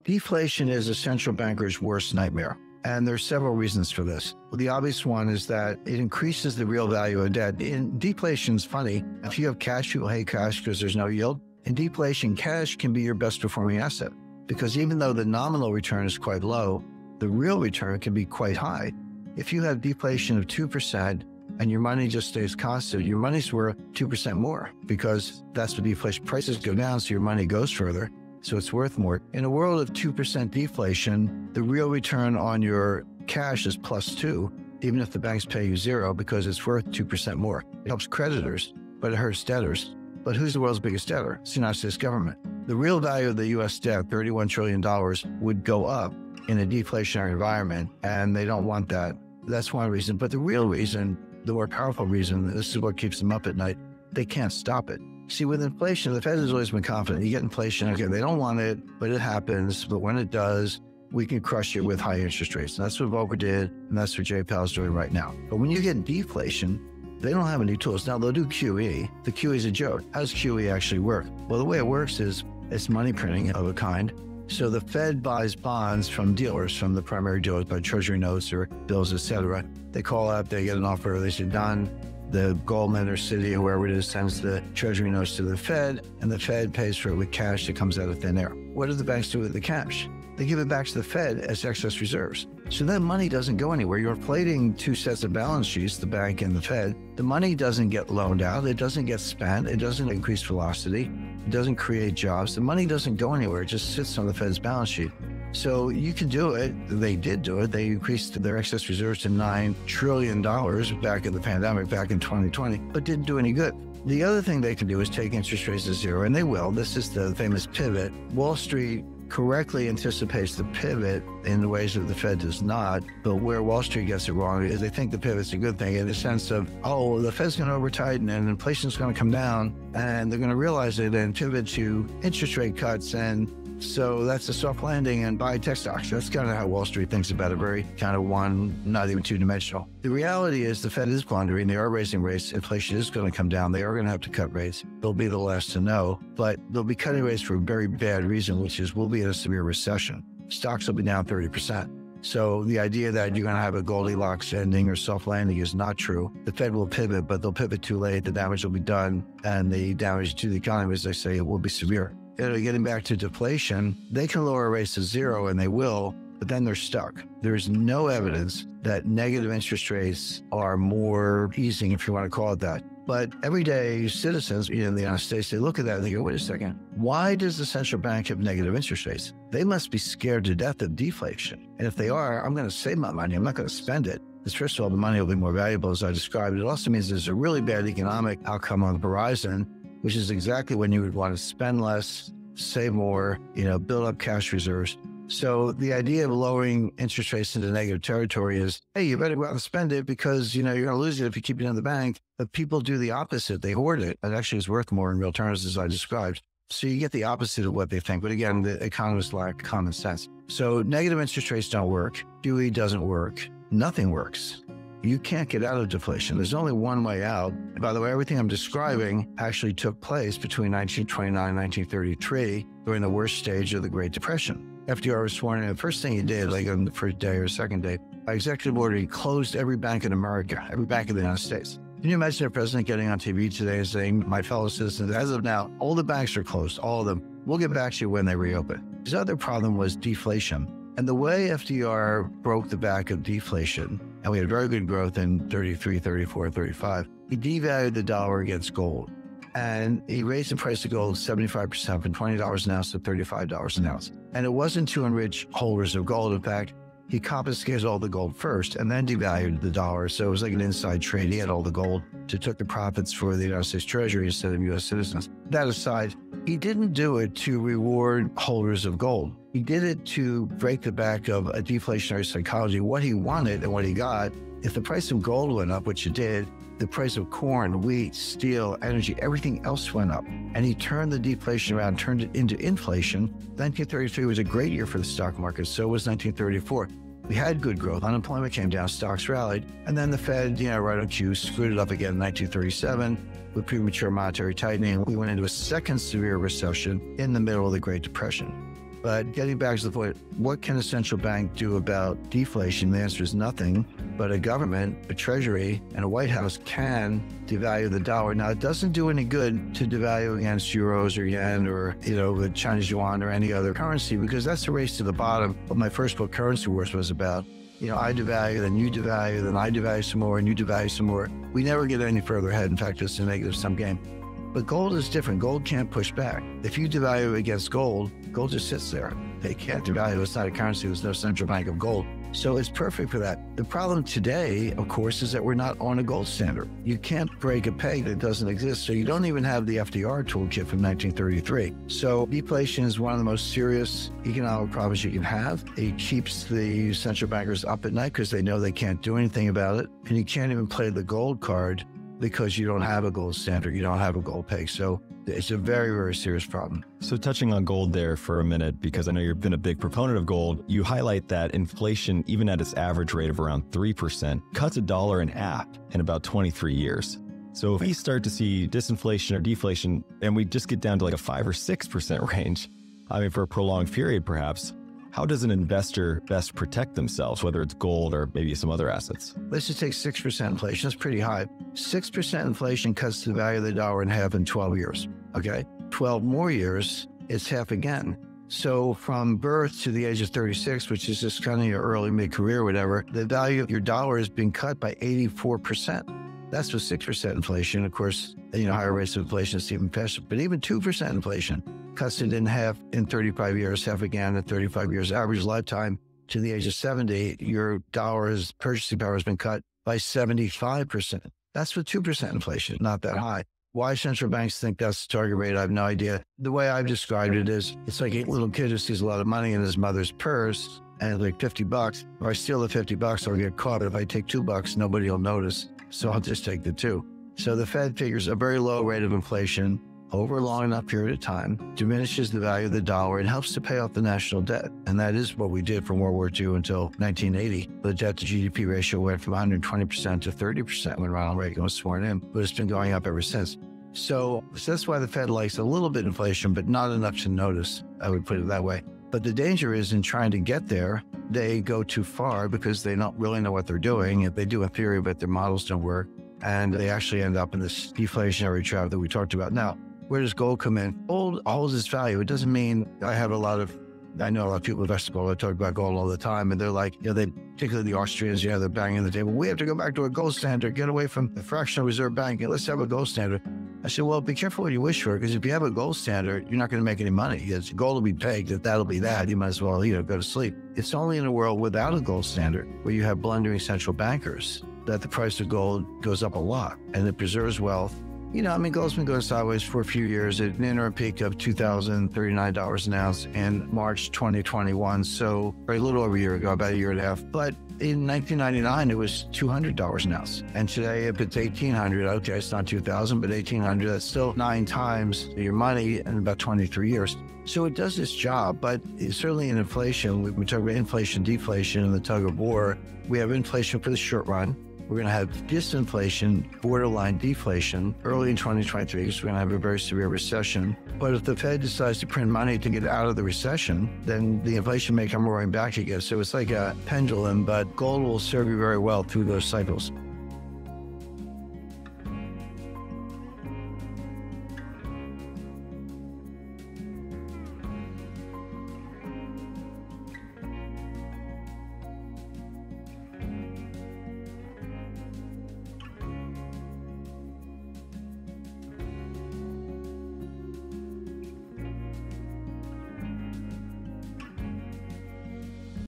Deflation is a central banker's worst nightmare. And there's several reasons for this. Well, the obvious one is that it increases the real value of debt. Deflation's funny. If you have cash, people hate cash because there's no yield. In deflation, cash can be your best performing asset because even though the nominal return is quite low, the real return can be quite high. If you have deflation of 2% and your money just stays constant, your money's worth 2% more because that's what deflation. Prices go down, so your money goes further. So it's worth more. In a world of 2% deflation, the real return on your cash is +2, even if the banks pay you 0, because it's worth 2% more. It helps creditors, but it hurts debtors. But who's the world's biggest debtor? It's the United States government. The real value of the U.S. debt, $31 trillion, would go up in a deflationary environment, and they don't want that. That's one reason. But the real reason, the more powerful reason, this is what keeps them up at night, they can't stop it. See, with inflation, the Fed has always been confident. You get inflation, okay, they don't want it, but it happens. But when it does, we can crush it with high interest rates. And that's what Volcker did, and that's what Jay Powell's doing right now. But when you get deflation, they don't have any tools. Now, they'll do QE. The QE is a joke. How does QE actually work? Well, the way it works is it's money printing of a kind. So the Fed buys bonds from dealers, from the primary dealers, by treasury notes or bills, etc. They call up, they get an offer, they say, done. The Goldman or Citi or wherever it is sends the treasury notes to the Fed, and the Fed pays for it with cash that comes out of thin air. What do the banks do with the cash? They give it back to the Fed as excess reserves. So that money doesn't go anywhere. You're inflating two sets of balance sheets, the bank and the Fed. The money doesn't get loaned out. It doesn't get spent. It doesn't increase velocity. It doesn't create jobs. The money doesn't go anywhere. It just sits on the Fed's balance sheet. So you can do it. They did do it. They increased their excess reserves to $9 trillion back in the pandemic, back in 2020, but didn't do any good. The other thing they can do is take interest rates to 0, and they will. This is the famous pivot. Wall Street correctly anticipates the pivot in the ways that the Fed does not, but where Wall Street gets it wrong is they think the pivot's a good thing in the sense of, oh, the Fed's going to over-tighten and inflation's going to come down, and they're going to realize it and pivot to interest rate cuts, and so that's a soft landing and buy tech stocks. That's kind of how Wall Street thinks about it, very kind of one, not even two-dimensional. The reality is the Fed is blundering. They are raising rates. Inflation is going to come down. They are going to have to cut rates. They'll be the last to know, but they'll be cutting rates for a very bad reason, which is we'll be in a severe recession. Stocks will be down 30%. So the idea that you're going to have a Goldilocks ending or soft landing is not true. The Fed will pivot, but they'll pivot too late. The damage will be done, and the damage to the economy, as they say, it will be severe. Getting back to deflation, they can lower rates to 0, and they will, but then they're stuck. There's no evidence that negative interest rates are more easing, if you want to call it that. But everyday citizens in the United States, they look at that and they go, wait a second, why does the central bank have negative interest rates? They must be scared to death of deflation. And if they are, I'm going to save my money. I'm not going to spend it. Because first of all, the money will be more valuable, as I described. It also means there's a really bad economic outcome on the horizon, which is exactly when you would want to spend less, save more, build up cash reserves. So the idea of lowering interest rates into negative territory is, hey, you better go out and spend it because, you're going to lose it if you keep it in the bank. But people do the opposite. They hoard it. It actually is worth more in real terms, as I described. So you get the opposite of what they think. But again, the economists lack common sense. So negative interest rates don't work. QE doesn't work. Nothing works. You can't get out of deflation. There's only one way out. And by the way, everything I'm describing actually took place between 1929 and 1933 during the worst stage of the Great Depression. FDR was sworn in. The first thing he did, like on the first day or second day, by executive order, he closed every bank in America, every bank in the United States. Can you imagine a president getting on TV today and saying, my fellow citizens, as of now, all the banks are closed, all of them. We'll get back to you when they reopen. His other problem was deflation. And the way FDR broke the back of deflation, and we had very good growth in 33, 34, 35, he devalued the dollar against gold. And he raised the price of gold 75% from $20 an ounce to $35 an ounce. And it wasn't to enrich holders of gold. In fact, he confiscated all the gold first and then devalued the dollar. So it was like an inside trade. He had all the gold to took the profits for the United States Treasury instead of U.S. citizens. That aside, he didn't do it to reward holders of gold. He did it to break the back of a deflationary psychology. What he wanted and what he got, if the price of gold went up, which it did, the price of corn, wheat, steel, energy, everything else went up. And he turned the deflation around, turned it into inflation. 1933 was a great year for the stock market. So was 1934. We had good growth. Unemployment came down, stocks rallied. And then the Fed, right on cue, screwed it up again in 1937 with premature monetary tightening. We went into a second severe recession in the middle of the Great Depression. But getting back to the point, what can a central bank do about deflation? The answer is nothing, but a government, a treasury, and a White House can devalue the dollar. Now, it doesn't do any good to devalue against euros or yen or, the Chinese yuan or any other currency, because that's a race to the bottom. What my first book, Currency Wars, was about. I devalue, then you devalue, then I devalue some more, and you devalue some more. We never get any further ahead. In fact, it's a negative sum game. But gold is different. Gold can't push back. If you devalue against gold, gold just sits there. They can't devalue. It's not a currency. There's no central bank of gold. So it's perfect for that. The problem today, of course, is that we're not on a gold standard. You can't break a peg that doesn't exist. So you don't even have the FDR toolkit from 1933. So deflation is one of the most serious economic problems you can have. It keeps the central bankers up at night because they know they can't do anything about it. And you can't even play the gold card because you don't have a gold standard, you don't have a gold peg. So it's a very, very serious problem. So touching on gold there for a minute, because I know you've been a big proponent of gold, you highlight that inflation, even at its average rate of around 3%, cuts a dollar in half in about 23 years. So if we start to see disinflation or deflation, and we just get down to like a 5 or 6% range, for a prolonged period perhaps, how does an investor best protect themselves, whether it's gold or maybe some other assets? Let's just take 6% inflation. That's pretty high. 6% inflation cuts the value of the dollar in half in 12 years, okay? 12 more years, it's half again. So from birth to the age of 36, which is just kind of your early mid-career, whatever, the value of your dollar has been cut by 84%. That's with 6% inflation. Of course, higher rates of inflation is even faster, but even 2% inflation cuts it in half in 35 years, half again in 35 years. Average lifetime to the age of 70, your dollar's purchasing power has been cut by 75%. That's with 2% inflation, not that high. Why central banks think that's the target rate, I have no idea. The way I've described it is, it's like a little kid who sees a lot of money in his mother's purse, and it's like $50. If I steal the $50, I'll get caught. If I take $2, nobody will notice. So I'll just take the 2. So the Fed figures a very low rate of inflation over a long enough period of time, diminishes the value of the dollar, and helps to pay off the national debt. And that is what we did from World War II until 1980. The debt to GDP ratio went from 120% to 30% when Ronald Reagan was sworn in, but it's been going up ever since. So that's why the Fed likes a little bit of inflation, but not enough to notice, I would put it that way. But the danger is in trying to get there, they go too far because they don't really know what they're doing. If they do in theory, but their models don't work, and they actually end up in this deflationary trap that we talked about. Now, where does gold come in? Gold holds its value. It doesn't mean I know a lot of people invest in gold. I talk about gold all the time, and they're like, they, particularly the Austrians, they're banging the table. We have to go back to a gold standard, get away from the fractional reserve bank, and let's have a gold standard. I said, well, be careful what you wish for, because if you have a gold standard, you're not going to make any money. Gold will be pegged, that'll be that. You might as well, go to sleep. It's only in a world without a gold standard, where you have blundering central bankers, that the price of gold goes up a lot, and it preserves wealth. Gold's been going sideways for a few years at an interim peak of $2,039 an ounce in March 2021. So a little over a year ago, about a year and a half. But in 1999, it was $200 an ounce. And today, if it's $1,800, okay, it's not 2,000, but $1,800, that's still 9 times your money in about 23 years. So it does its job, but certainly in inflation, we talk about inflation, deflation, and the tug of war. We have inflation for the short run. We're going to have disinflation, borderline deflation early in 2023, because we're going to have a very severe recession. But if the Fed decides to print money to get out of the recession, then the inflation may come roaring back again. So it's like a pendulum, but gold will serve you very well through those cycles.